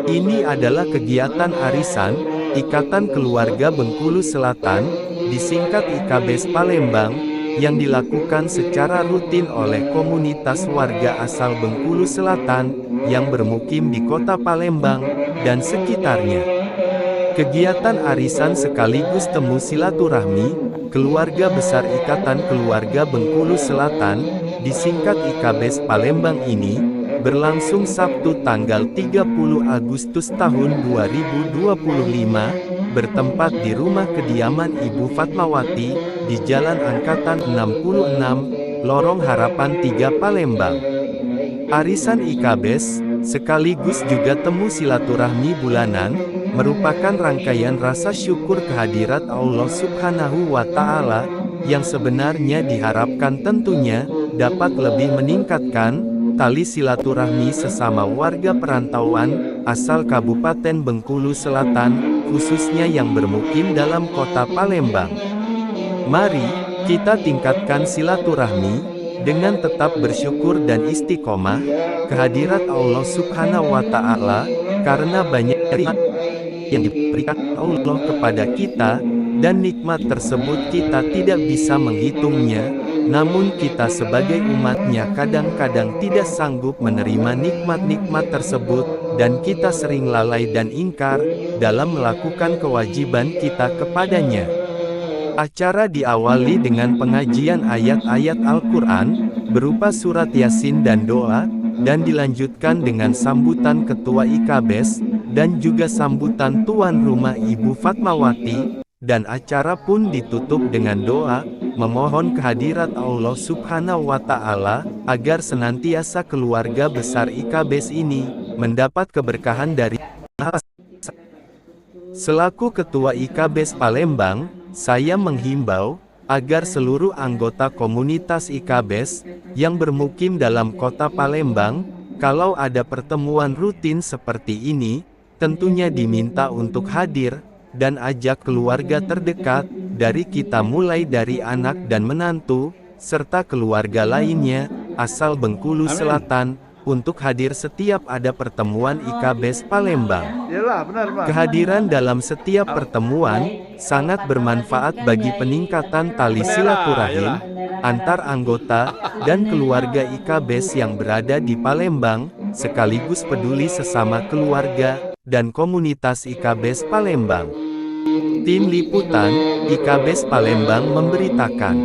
Ini adalah kegiatan arisan Ikatan Keluarga Bengkulu Selatan, disingkat IKBS Palembang, yang dilakukan secara rutin oleh komunitas warga asal Bengkulu Selatan, yang bermukim di kota Palembang, dan sekitarnya. Kegiatan arisan sekaligus temu silaturahmi, keluarga besar Ikatan Keluarga Bengkulu Selatan, disingkat IKBS Palembang ini, berlangsung Sabtu tanggal 30 Agustus tahun 2025, bertempat di rumah kediaman Ibu Fatmawati, di Jalan Angkatan 66, Lorong Harapan 3 Palembang. Arisan IKBS, sekaligus juga temu silaturahmi bulanan, merupakan rangkaian rasa syukur kehadirat Allah Subhanahu wa Ta'ala, yang sebenarnya diharapkan tentunya dapat lebih meningkatkan tali silaturahmi sesama warga perantauan asal Kabupaten Bengkulu Selatan, khususnya yang bermukim dalam kota Palembang. Mari kita tingkatkan silaturahmi dengan tetap bersyukur dan istiqomah kehadirat Allah Subhanahu wa Ta'ala, karena banyak yang diberikan Allah kepada kita, dan nikmat tersebut kita tidak bisa menghitungnya. Namun kita sebagai umatnya kadang-kadang tidak sanggup menerima nikmat-nikmat tersebut, dan kita sering lalai dan ingkar dalam melakukan kewajiban kita kepadanya. Acara diawali dengan pengajian ayat-ayat Al-Quran, berupa surat Yasin dan doa, dan dilanjutkan dengan sambutan Ketua IKBS, dan juga sambutan tuan rumah Ibu Fatmawati, dan acara pun ditutup dengan doa, memohon kehadirat Allah Subhanahu wa Ta'ala, agar senantiasa keluarga besar IKBS ini, mendapat keberkahan dari Allah. Selaku Ketua IKBS Palembang, saya menghimbau, agar seluruh anggota komunitas IKBS, yang bermukim dalam kota Palembang, kalau ada pertemuan rutin seperti ini, tentunya diminta untuk hadir, dan ajak keluarga terdekat, dari kita mulai dari anak dan menantu, serta keluarga lainnya, asal Bengkulu Selatan, untuk hadir setiap ada pertemuan IKBS Palembang. Kehadiran dalam setiap pertemuan, sangat bermanfaat bagi peningkatan tali silaturahim, antar anggota, dan keluarga IKBS yang berada di Palembang, sekaligus peduli sesama keluarga, dan komunitas IKBS Palembang. Tim Liputan, IKBS Palembang memberitakan.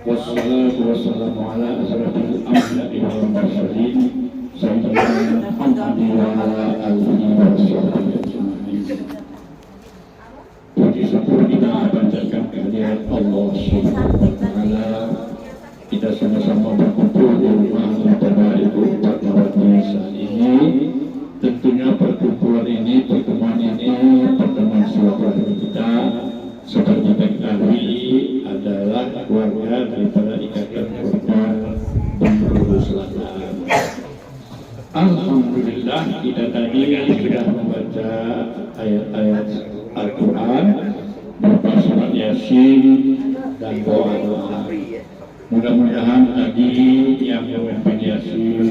Wassalatu wassalamu ala asrafil anbiya'i wal mursalin sayyidina Muhammadin wa ala alihi wa sahbihi ajma'in. Subhanahu wa Ta'ala, kita sama-sama berkumpul di rumah antara Ibu Fatmawati saat ini. Tentunya perkumpulan ini, pertemuan ini, pertemuan silaturahmi kita seperti diketahui adalah keluarga daripada Ikatan Keluarga Bengkulu Selatan. Alhamdulillah, kita tadi sudah membaca ayat-ayat Al-Quran berupa surat Yasin dan doa-doa. Mudah-mudahan tadi yang memimpin Yasin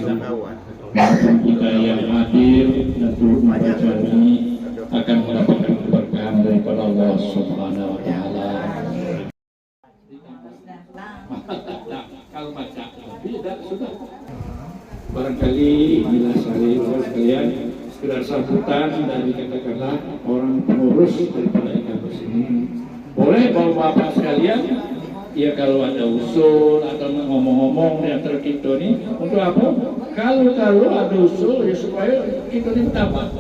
maupun kita yang hadir untuk membaca ini akan mendapatkan keberkahan daripada Allah Subhanahu wa Ta'ala. Kalau baca tidak sudah. Barangkali bila sekalian sekedar sambutan dari katakanlah orang pengurus daripada kampus ini. Boleh bapak-bapak sekalian, ya kalau ada usul atau ngomong-ngomong di antara kita ini untuk apa? Kalau ada usul ya supaya kita ini bertambah.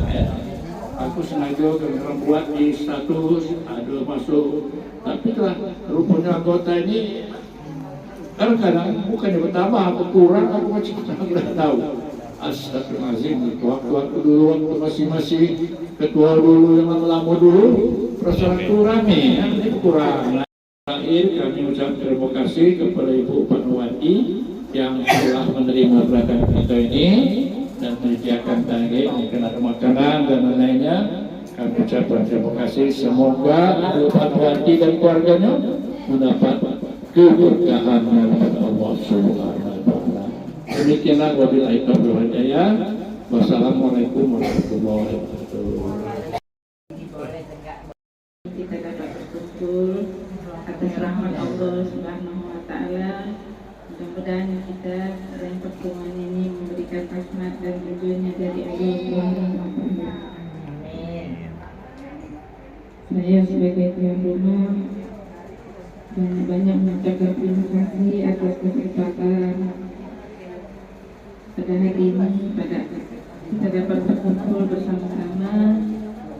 Aku sengaja buat di status ada masuk, tapi telah rupanya anggota ini kadang-kadang bukannya bertambah, aku kurang, aku macam tidak tahu. Astagfirullahaladzim, waktu dulu, waktu masih ketua dulu yang lama dulu, perasaan kurang nih, ini kurang. Terakhir kami ucapkan terima kasih kepada Ibu Fatmawati yang telah menerima belakang kita ini dan menyediakan tangga, mungkin ada makanan dan lain-lainnya. Kami ucapkan terima kasih. Semoga Ibu Fatmawati dan keluarganya mendapat keberkahan dari Allah Subhanahu wa Ta'ala. Demikianlah, wabillahi taufiq wal hidayah. Wassalamualaikum warahmatullahi wabarakatuh. Kita dapat berkumpul atas rahmat Allah Subhanahu wa Ta'ala. Mudah-mudahan kita dalam pertemuan ini memberikan rahmat dan ridhonya dari Allah Subhanahu wa Ta'ala. Saya sebagai tuan rumah banyak mengucapkan terima kasih atas kesempatan pada hari ini, kita dapat berkumpul bersama-sama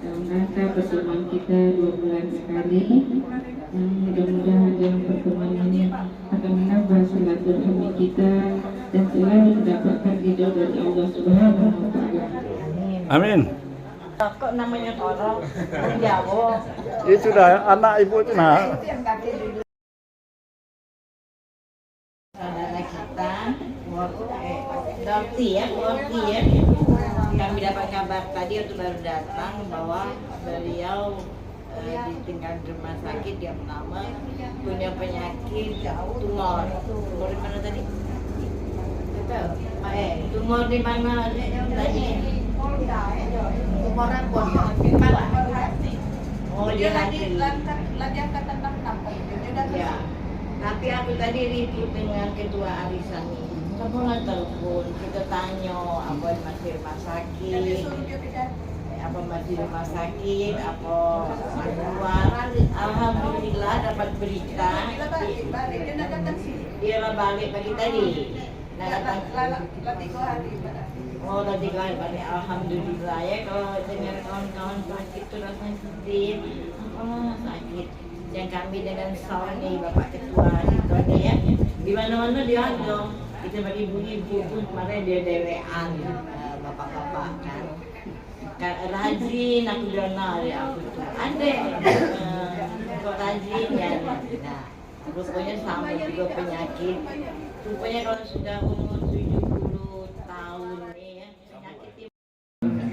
dalam rangka pertemuan kita 2 bulan sekali. Mudah-mudahan dalam pertemuan ini akan menambah silaturahmi kita dan selalu mendapatkan ridho dari Allah Subhanahu wa Ta'ala. Amin. Kok namanya Toro? Jawa. Ini sudah anak ibu itu nah. Saudara kita, Dorti ya. Kami dapat kabar tadi waktu baru datang bahwa beliau ditinggal di rumah sakit, dia pertama punya penyakit tumor. Tumor di mana tadi? Tumor di mana tadi? Tumor rambut. Oh, dia lagi angkatan 6. Ya. Tapi aku tadi ribut dengan ketua arisan ini. Kamu nggak telepon, kita tanya apa masih rumah sakit, apa masih rumah sakit, apa keluar. Alhamdulillah dapat berita. Dia balik pagi tadi. Oh, tadi kali balik. Alhamdulillah ya, kalau dengar kawan-kawan sakit itu rasanya sedih. Sakit. Yang kami dengan Sony, Bapak Ketua itu ada ya. Di mana-mana dia ada. Kita bagi ibu-ibu pun kemarin dia dewean, bapak-bapak kan. Rajin aku kenal ya aku tuh. Ada kok rajin ya. Nah, rupanya sama juga penyakit. Rupanya kalau sudah umur 70 tahun nih ya, penyakit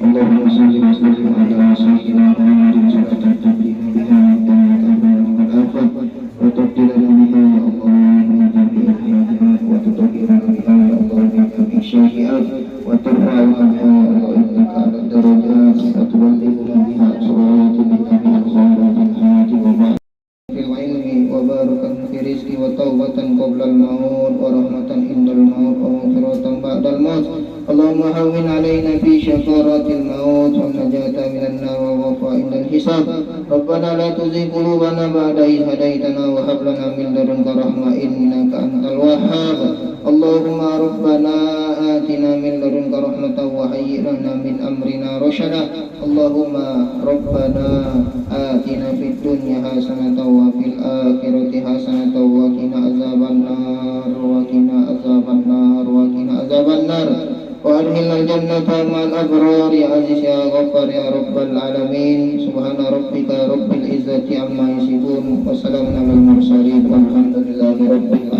Allahumma salli wa sallim ala sayyidina Muhammadin sallallahu Allahumma hawwin alaina fi syafaratil maut wa najata minan nar wa wafa'il hisab. Rabbana la tuzigh qulubana ba'da idh hadaytana wa hab lana min ladunka rahmah innaka antal wahhab. Allahumma rabbana atina min ladunka rahmatan wa hayyi' lana min amrina rasyada. Allahumma rabbana atina fid dunya hasanatan wa fil akhirati hasanatan الجنة مع الأبرار يا عزيز يا غفار يا رب العالمين. سبحان ربك رب العزة عما يصفون وسلام على المرسلين والحمد لله رب العالمين.